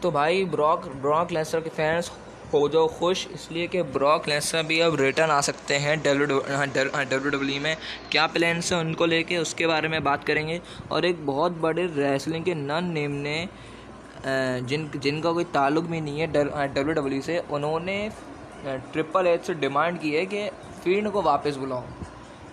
तो भाई Brock Brock Lesnar के फैंस हो जाओ खुश, इसलिए कि ब्रॉक लेसनर भी अब रिटर्न आ सकते हैं डब्ल्यू में। क्या प्लान्स हैं उनको लेके, उसके बारे में बात करेंगे। और एक बहुत बड़े रेसलिंग के नन नेम ने जिनका कोई ताल्लुक भी नहीं है डब्ल्यू से, उन्होंने ट्रिपल एच से डिमांड की है कि फील्ड को वापस बुलाओ।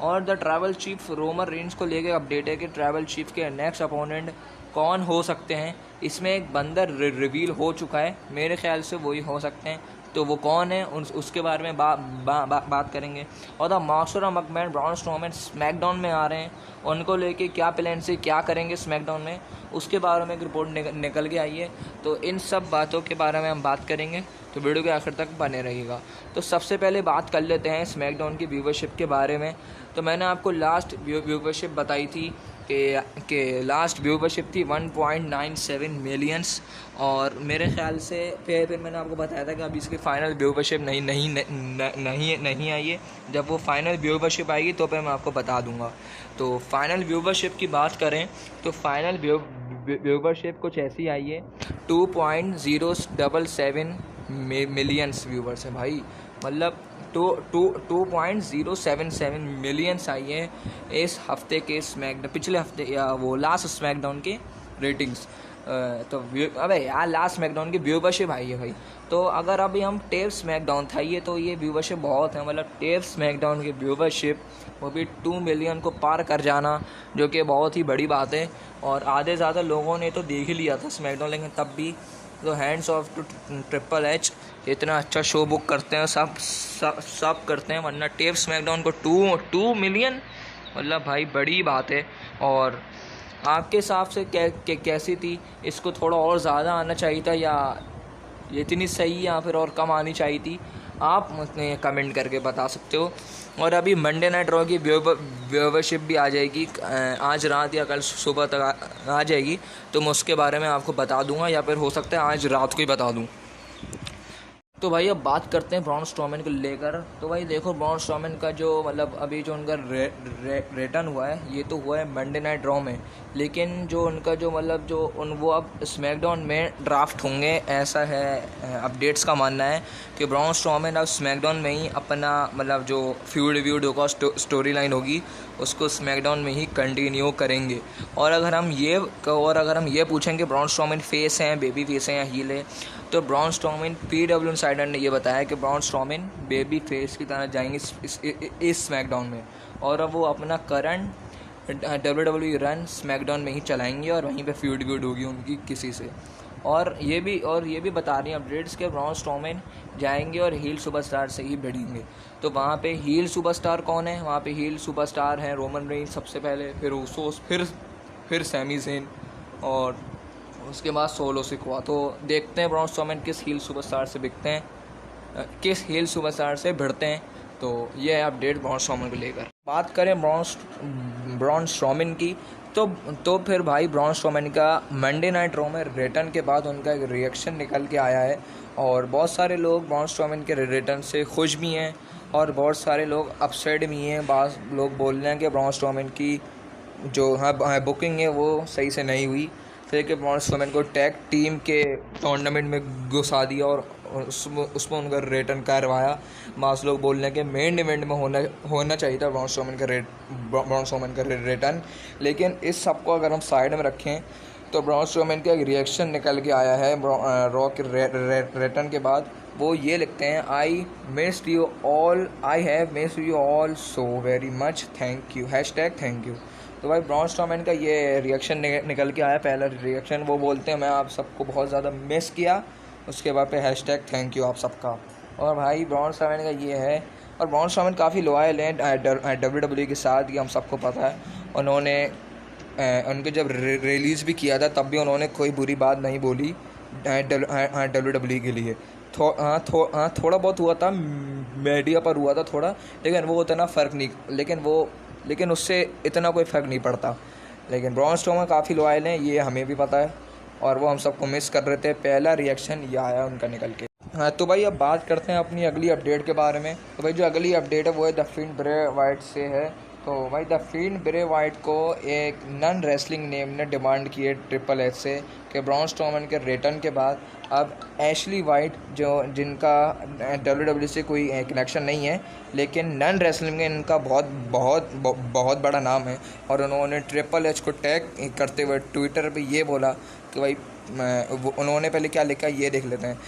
और the travel chief Roman Reigns को लेकर अपडेट है कि ट्रैवल चीफ के नेक्स्ट अपोनेंट कौन हो सकते हैं। इसमें एक बंदा रिवील हो चुका है, मेरे ख्याल से वही हो सकते हैं। तो वो कौन है उसके बारे में बात करेंगे। और the master of McMahon Braun Strowman SmackDown में आ रहे हैं, उनको लेके क्या प्लान से क्या करेंगे स्मैकडाउन में, उसके बारे में एक रिपोर्ट निकल के आई है। तो इन सब बातों के बारे में हम बात करेंगे, तो वीडियो के आखिर तक बने रहिएगा। तो सबसे पहले बात कर लेते हैं स्मैकडाउन की व्यूवरशिप के बारे में। तो मैंने आपको लास्ट व्यूवरशिप बताई थी कि लास्ट व्यूवरशिप थी 1.97 मिलियंस। और मेरे ख्याल से फिर मैंने आपको बताया था कि अभी इसकी फ़ाइनल व्यूवरशिप नहीं आई है। जब वो फाइनल व्यूवरशिप आएगी तो फिर मैं आपको बता दूंगा। तो फाइनल व्यूवरशिप की बात करें तो फाइनल व्यूवरशिप कुछ ऐसी आई है, 2.077 मिलियंस व्यूवर्स हैं भाई। मतलब 2.077 मिलियंस आई है इस हफ्ते के पिछले हफ्ते या वो लास्ट स्मैकडाउन के रेटिंग्स। तो अबे यार लास्ट स्मैकडाउन की व्यूवरशिप आई है भाई। तो अगर अभी हम टेप स्मैकडाउन था ये, तो ये व्यूवरशिप बहुत है। मतलब टेप स्मैकडाउन की व्यूवरशिप वो भी 2 मिलियन को पार कर जाना, जो कि बहुत ही बड़ी बात है। और आधे ज़्यादा लोगों ने तो देख ही लिया था स्मैकडाउन, लेकिन तब भी तो hands off to Triple H, इतना अच्छा शो बुक करते हैं, सब करते हैं। वरना टेप स्मैकडाउन को 2 मिलियन मतलब भाई बड़ी बात है। और आपके हिसाब से कैसी थी, इसको थोड़ा और ज़्यादा आना चाहिए था या ये इतनी सही या फिर और कम आनी चाहिए थी, आप मुझे कमेंट करके बता सकते हो। और अभी मंडे नाइट रॉ की व्यूवरशिप भी आ जाएगी, आज रात या कल सुबह तक आ जाएगी। तो मैं उसके बारे में आपको बता दूंगा, या फिर हो सकता है आज रात को ही बता दूं। तो भाई अब बात करते हैं ब्रॉन स्ट्रोमैन को लेकर। तो भाई देखो, ब्रॉन स्ट्रोमैन का जो मतलब अभी जो उनका रिटर्न हुआ है, ये तो हुआ है मंडे नाइट रॉ में। लेकिन जो उनका जो मतलब जो वो अब स्मैकडाउन में ड्राफ्ट होंगे, ऐसा है अपडेट्स का मानना है कि ब्रॉन स्ट्रोमैन अब स्मैकडाउन में ही अपना मतलब जो फ्यूड होगा, स्टोरी लाइन होगी, उसको स्मैकडाउन में ही कंटिन्यू करेंगे। और अगर हम ये पूछेंगे ब्रॉन स्ट्रोमैन फेस हैं, बेबी फेस हैं या हील है, तो ब्रॉन स्ट्रोमैन PW इनसाइडर ने ये बताया कि ब्रॉन स्ट्रोमैन बेबी फेस की तरह जाएंगे इस स्मैकडाउन में। और अब वो अपना करंट WWE रन स्मैकडाउन में ही चलाएंगे और वहीं पे फ्यूड होगी उनकी किसी से। और ये भी बता रही हैं अपडेट्स के ब्रॉन स्ट्रोमैन जाएंगे और हील सुपरस्टार से ही भिड़ेंगे। तो वहाँ पे हील सुपरस्टार कौन है? वहाँ पे हील सुपरस्टार हैं रोमन रेंज सबसे पहले, फिर उሶस, फिर सैमी ज़ेन, और उसके बाद सोलो सिकवा। तो देखते हैं ब्रॉन स्ट्रोमैन किस हील सुपरस्टार से भिड़ते हैं, किस हील सुपरस्टार से भिड़ते हैं। तो ये है अपडेट ब्रॉन स्ट्रोमैन को लेकर। बात करें ब्रॉन स्ट्रोमैन की, तो फिर भाई ब्रॉन स्ट्रोमैन का मंडे नाइट रॉ में रिटर्न के बाद उनका एक रिएक्शन निकल के आया है। और बहुत सारे लोग ब्रॉन स्ट्रोमैन के रिटर्न से खुश भी हैं और बहुत सारे लोग अपसेट भी हैं। बहुत लोग बोल रहे हैं कि ब्रॉन स्ट्रोमैन की जो बुकिंग है वो सही से नहीं हुई, फिर कि ब्रॉन स्ट्रोमैन को टैग टीम के टूर्नामेंट में घुसा दिया और उसमें उनका रिटर्न करवाया। बहुत लोग बोल रहे हैं कि मेन इवेंट में होना चाहिए था ब्रॉन स्ट्रोमैन का रिटर्न। लेकिन इस सब को अगर हम साइड में रखें तो ब्रॉन स्ट्रोमैन का एक रिएक्शन निकल के आया है रॉ के रिटर्न के बाद। वो ये लिखते हैं, I have missed you all so very much, thank you, #thank you. तो भाई ब्रॉन स्ट्रोमैन का ये रिएक्शन निकल के आया, पहला रिएक्शन। वो बोलते हैं मैं आप सबको बहुत ज़्यादा मिस किया, उसके बाद पे #थैंक यू आप सबका। और भाई ब्रॉन स्ट्रोमैन का ये है। और ब्रॉन स्ट्रोमैन काफ़ी लॉयल हैं WWE के साथ, ये हम सबको पता है। उन्होंने उनको जब रिलीज़ भी किया था तब भी उन्होंने कोई बुरी बात नहीं बोली WWE के लिए। थोड़ा बहुत हुआ था, मीडिया पर हुआ था थोड़ा, लेकिन वो उतना फ़र्क नहीं, लेकिन उससे इतना कोई फ़र्क नहीं पड़ता। लेकिन ब्रॉन स्ट्रोमैन काफ़ी लॉयल हैं, ये हमें भी पता है, और वो हम सबको मिस कर रहे थे। पहला रिएक्शन ये आया उनका निकल के। हाँ, तो भाई अब बात करते हैं अपनी अगली अपडेट के बारे में। तो भाई जो अगली अपडेट है वो है द फिन ब्रे वाइट से है। तो भाई द फील्ड ब्रे वाइट को एक नन रेसलिंग नेम ने डिमांड की है ट्रिपल एच से कि ब्रॉन स्ट्रोमन के रिटर्न के बाद अब एशली वाइट जो जिनका WWE से कोई कनेक्शन नहीं है लेकिन नन रेसलिंग में इनका बहुत बहुत बहुत बड़ा नाम है, और उन्होंने ट्रिपल एच को टैग करते हुए ट्विटर पे ये बोला कि भाई उन्होंने पहले क्या लिखा ये देख लेते हैं।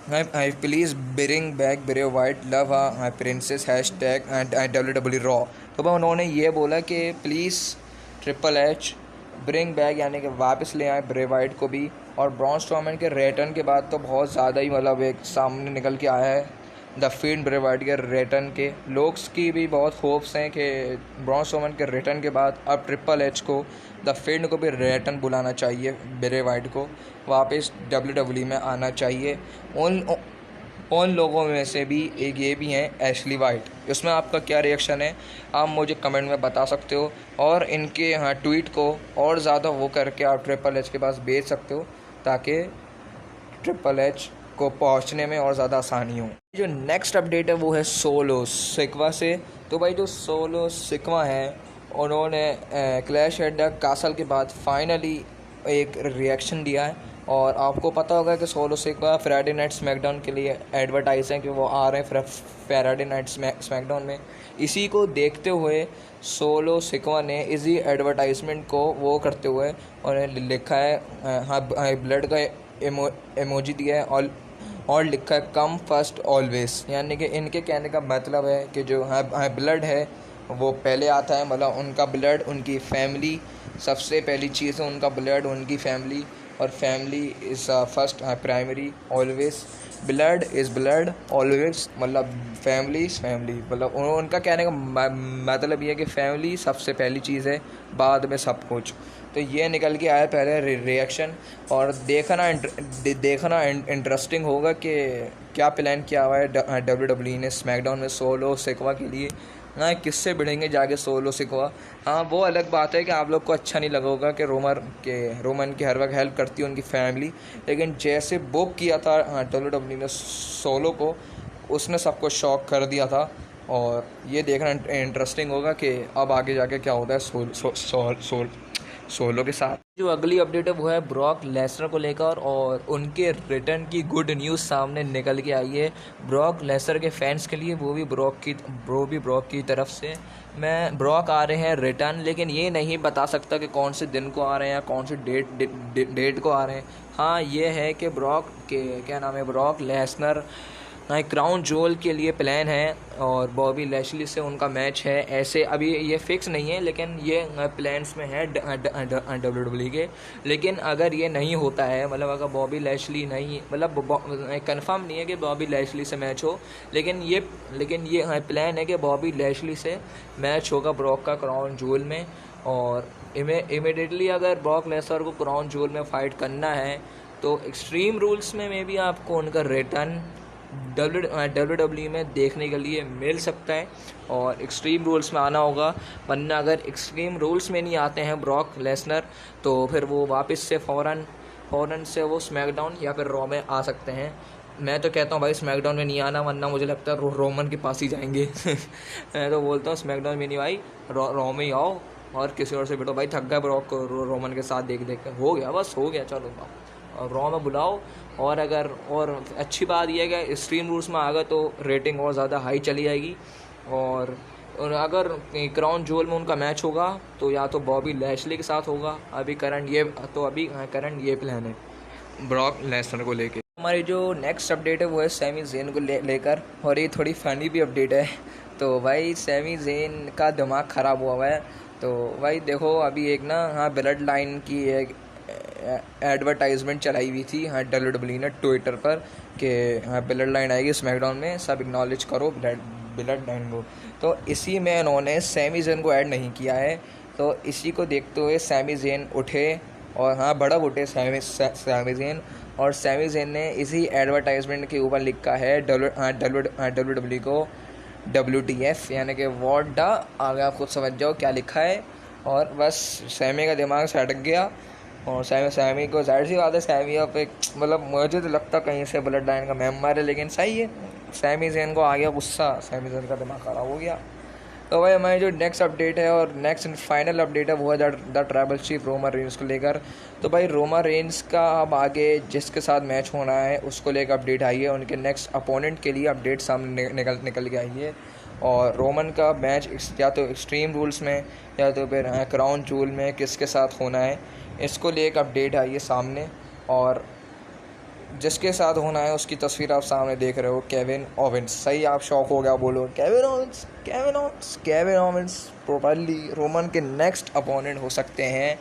I please bring back Bray Wyatt, love her princess hashtag and WWE Raw। तो भाई उन्होंने ये बोला कि please triple H bring back यानी कि वापस ले आए ब्रे वाइट को भी, और ब्रॉन स्ट्रोमन के रिटर्न के बाद तो बहुत ज़्यादा ही मतलब एक सामने निकल के आया है द फील्ड ब्रे वाइट के रिटर्न के। लोग की भी बहुत होप्स हैं कि ब्रॉन स्ट्रोमन के रिटर्न के बाद अब ट्रिपल एच को द फील्ड को भी रिटर्न बुलाना चाहिए, ब्रे वाइट को वापस WWE में आना चाहिए। उन लोगों में से भी एक ये भी हैं एशली वाइट। इसमें आपका क्या रिएक्शन है आप मुझे कमेंट में बता सकते हो, और इनके यहाँ ट्वीट को और ज़्यादा वो करके आप ट्रिपल एच के पास भेज सकते हो ताकि ट्रिपल एच को पहुंचने में और ज़्यादा आसानी हो। जो नेक्स्ट अपडेट है वो है सोलो सिकवा से। तो भाई जो सोलो सिकवा है उन्होंने क्लैश एट द कासल के बाद फाइनली एक रिएक्शन दिया है, और आपको पता होगा कि सोलो सिकवा फ्राइडे नाइट स्मैकडाउन के लिए एडवर्टाइज हैं कि वो आ रहे हैं फ्राइडे नाइट स्मैकडाउन में। इसी को देखते हुए सोलो सिकवा ने इसी एडवर्टाइजमेंट को वो करते हुए उन्हें लिखा है हाँ ब्लड का इमोजी दिया है और लिखा है कम फर्स्ट ऑलवेज, यानी कि इनके कहने का मतलब है कि जो हाँ ब्लड है वो पहले आता है, मतलब उनका ब्लड उनकी फैमिली सबसे पहली चीज़ है, उनका ब्लड उनकी फैमिली, और family is first primary always, blood is blood always, मतलब फैमिली इज़ फैमिली, मतलब उनका कहने का मतलब ये है कि फैमिली सबसे पहली चीज़ है, बाद में सब कुछ। तो ये निकल के आया पहले रिएक्शन, और देखना इंटरेस्टिंग होगा कि क्या प्लान किया हुआ है WWE ने स्मैकडाउन में सोलो सिकवा के लिए। हाँ किससे भिड़ेंगे जाके सोलो सिकवा। हाँ वो अलग बात है कि आप लोग को अच्छा नहीं लगा होगा कि रोमन की हर वक्त हेल्प करती है उनकी फैमिली, लेकिन जैसे बुक किया था WWE ने सोलो को उसने सबको शॉक कर दिया था, और ये देखना इंटरेस्टिंग होगा कि अब आगे जाके क्या होता है सोलो के साथ। जो अगली अपडेट है वो है ब्रॉक लेसनर को लेकर, और उनके रिटर्न की गुड न्यूज़ सामने निकल के आई है ब्रॉक लेसनर के फैंस के लिए, वो भी ब्रॉक की तरफ से। ब्रॉक आ रहे हैं रिटर्न, लेकिन ये नहीं बता सकता कि कौन से दिन को आ रहे हैं या कौन से डेट को आ रहे हैं। हाँ ये है कि ब्रॉक के क्या नाम है ब्रॉक लेसनर क्राउन जोल के लिए प्लान है, और बॉबी लैशली से उनका मैच है। ऐसे अभी ये फिक्स नहीं है लेकिन ये प्लान्स में है WWE के। लेकिन अगर ये नहीं होता है, मतलब अगर बॉबी लैशली नहीं, मतलब कंफर्म नहीं है कि बॉबी लैशली से मैच हो, लेकिन ये प्लान है कि बॉबी लैशली से मैच होगा ब्रॉक का क्राउन जोल में। और इमीडिएटली अगर ब्रॉक लेसनर को क्राउन जोल में फ़ाइट करना है तो एक्सट्रीम रूल्स में भी आपको उनका रिटर्न WWE में देखने के लिए मिल सकता है, और एक्सट्रीम रूल्स में आना होगा। वरना अगर एक्सट्रीम रूल्स में नहीं आते हैं ब्रॉक लेसनर तो फिर वो वापस से फ़ौरन से वो स्मैकडाउन या फिर रॉ में आ सकते हैं। मैं तो कहता हूँ भाई स्मैकडाउन में नहीं आना, वरना मुझे लगता है रोमन के पास ही जाएंगे। मैं तो बोलता हूँ स्मैकडाउन में नहीं भाई, रॉ में ही आओ और किसी और से बैठो भाई, थक गया ब्रॉक को रोमन के साथ देख कर, हो गया चलो रॉ में बुलाओ। और अच्छी बात यह है कि एक्सट्रीम रूल्स में आ गए तो रेटिंग और ज़्यादा हाई चली जाएगी, और अगर क्राउन जोल में उनका मैच होगा तो या तो बॉबी लैशली के साथ होगा। अभी करंट ये प्लान है ब्रॉक लेसनर को लेके। हमारी जो नेक्स्ट अपडेट है वो है सैमी ज़ेन को लेकर, और ये थोड़ी फ़नी भी अपडेट है। तो भाई सैमी ज़ेन का दिमाग ख़राब हुआ है। तो भाई देखो अभी एक ब्लड लाइन की एक एडवर्टाइजमेंट चलाई हुई थी WWE ने ट्विटर पर कि ब्लड लाइन आएगी स्मैकडाउन में, सब एक्नॉलेज करो ब्लड लाइन को। तो इसी में उन्होंने सैमी ज़ेन को ऐड नहीं किया है। तो इसी को देखते हुए सैमी ज़ेन उठे, और भड़क उठे सैमी ज़ेन, और सैमी ज़ेन ने इसी एडवर्टाइजमेंट के ऊपर लिखा है WWE को WTF, यानी कि व्हाट द, आगे आप खुद समझ जाओ क्या लिखा है। और बस सैमी का दिमाग से अटक गया, और सैमी को जाहिर सी बात है सैमी अब एक मतलब मुझे तो लगता कहीं से ब्लड लाइन का मेंबर है, लेकिन सही है सैमी ज़ेन को आ गया गुस्सा, सैमी ज़ेन का दिमाग खराब हो गया। तो भाई हमारी जो नेक्स्ट अपडेट है और नेक्स्ट एंड फाइनल अपडेट है वो है the tribal chief Roman Reigns को लेकर। तो भाई रोमन रेंस का अब आगे जिसके साथ मैच होना है उसको लेकर अपडेट आई है, उनके नेक्स्ट अपोनेंट के लिए अपडेट सामने निकल के आई है। और रोमन का मैच या तो एक्सट्रीम रूल्स में या तो फिर क्राउन जूल में किसके साथ होना है, इसको लेकर अपडेट आई है सामने। और जिसके साथ होना है उसकी तस्वीर आप सामने देख रहे हो, केविन ओवेंस। सही, आप शॉक हो गया, बोलो केविन ओवेंस प्रोबेबली रोमन के नेक्स्ट अपोनेंट हो सकते हैं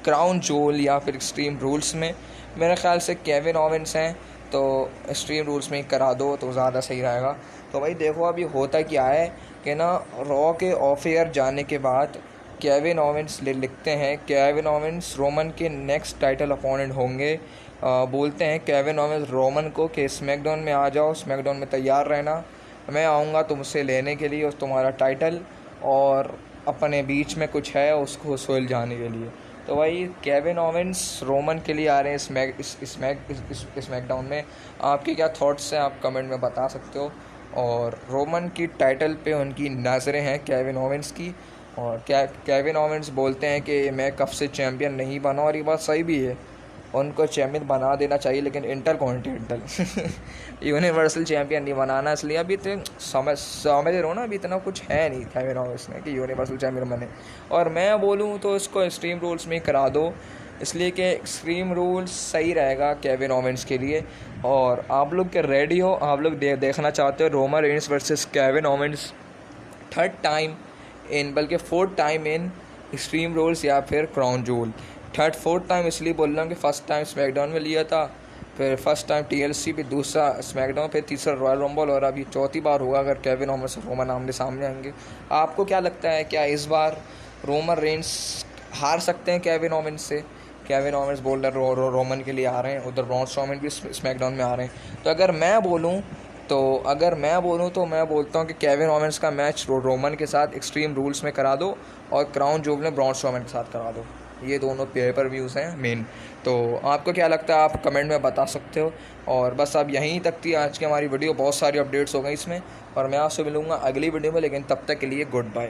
क्राउन जूल या फिर एक्सट्रीम रूल्स में। मेरे ख्याल से केविन ओवेंस हैं, तो एक्सट्रीम रूल्स में ही करा दो तो ज़्यादा सही रहेगा। तो भाई देखो अभी होता क्या है कि ना, रॉ के ऑफ एयर जाने के बाद केविन ओवेंस लिखते हैं केविन ओवेंस रोमन के नेक्स्ट टाइटल अपोनेंट होंगे। बोलते हैं केविन ओवेंस रोमन को कि स्मैकडाउन में आ जाओ, स्मैकडाउन में तैयार रहना, मैं आऊँगा तुमसे लेने के लिए उस तुम्हारा टाइटल, और अपने बीच में कुछ है उसको सुलझाने के लिए। तो भाई केविन ओवेंस रोमन के लिए आ रहे हैं स्मैकडाउन में। आपके क्या थॉट्स हैं आप कमेंट में बता सकते हो। और रोमन की टाइटल पे उनकी नज़रें हैं केविन ओवेंस की, और केविन ओवेंस बोलते हैं कि मैं कब से चैम्पियन नहीं बना, और ये बात सही भी है, उनको चैम्पियन बना देना चाहिए लेकिन इंटरकॉन्टिनेंटल यूनिवर्सल चैम्पियन नहीं बनाना। इसलिए अभी तो समझ रहे हो ना, अभी इतना कुछ है नहीं केविन ओवेंस में कि यूनिवर्सल चैम्पियन बने। और मैं बोलूँ तो इसको एक्सट्रीम रूल्स में ही करा दो, इसलिए कि एक्सट्रीम रूल्स सही रहेगा केविन ओवेंस के लिए। और आप लोग के रेडी हो, आप लोग देखना चाहते हो Roman Reigns versus Kevin Owens third time in, बल्कि fourth time in extreme rules या फिर क्राउन जूल। फोर्थ टाइम इसलिए बोल रहा हूँ कि फर्स्ट टाइम स्मैकडाउन में लिया था, फिर फर्स्ट टाइम TLC पे, दूसरा स्मैकडाउन, फिर तीसरा रॉयल रंबल, और अभी चौथी बार होगा अगर केविन ओवेंस और रोमन आमने सामने आएंगे। आपको क्या लगता है, क्या इस बार रोमन रेंस हार सकते हैं केविन ओवेंस से? केविन ओवेंस बोल रहे रोमन के लिए आ रहे हैं, उधर ब्रॉन स्ट्रोमैन भी स्मैकडाउन में आ रहे हैं। तो अगर मैं बोलूँ तो मैं बोलता हूँ कि केविन ओवेंस का मैच रोमन के साथ एक्सट्रीम रूल्स में करा दो, और क्राउन जूल में ब्रॉन स्ट्रोमैन के साथ करा दो। ये दोनों पेपर व्यूज़ हैं मेन। तो आपको क्या लगता है आप कमेंट में बता सकते हो। और बस अब यहीं तक थी आज की हमारी वीडियो, बहुत सारी अपडेट्स हो गई इसमें, और मैं आपसे मिलूँगा अगली वीडियो में, लेकिन तब तक के लिए गुड बाय।